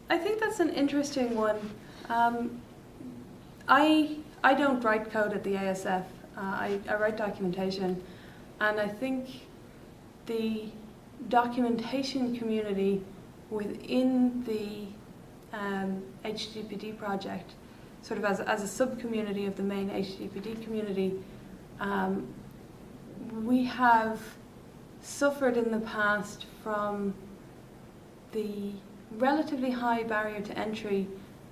I think that's an interesting one. I don't write code at the ASF. I write documentation, and I think the documentation community within the HTTPD project, sort of as a sub-community of the main HTTPD community, we have suffered in the past from the relatively high barrier to entry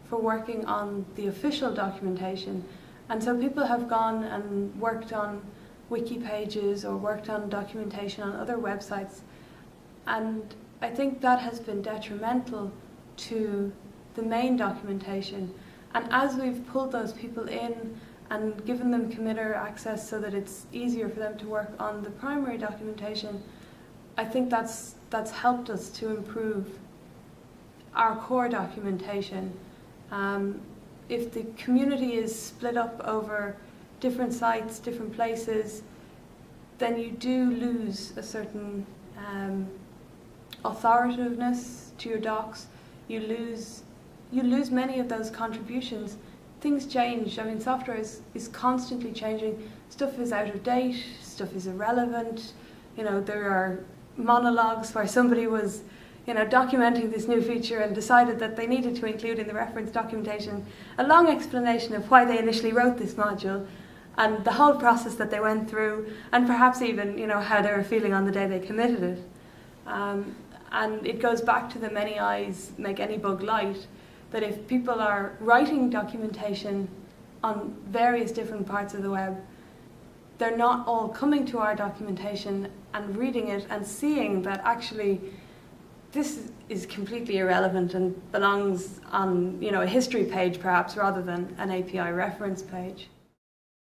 for working on the official documentation. And so people have gone and worked on wiki pages or worked on documentation on other websites. And I think that has been detrimental to the main documentation. And as we've pulled those people in and given them committer access so that it's easier for them to work on the primary documentation, I think that's helped us to improve our core documentation. If the community is split up over different sites, different places, then you do lose a certain authoritativeness to your docs. You lose many of those contributions. Things change. I mean, software is constantly changing. Stuff is out of date. Stuff is irrelevant. You know, there are monologues where somebody was, documenting this new feature and decided that they needed to include in the reference documentation a long explanation of why they initially wrote this module and the whole process that they went through, and perhaps even, how they were feeling on the day they committed it. And it goes back to the many eyes make any bug light, that if people are writing documentation on various different parts of the web, they're not all coming to our documentation and reading it and seeing that actually this is completely irrelevant and belongs on, a history page perhaps rather than an API reference page.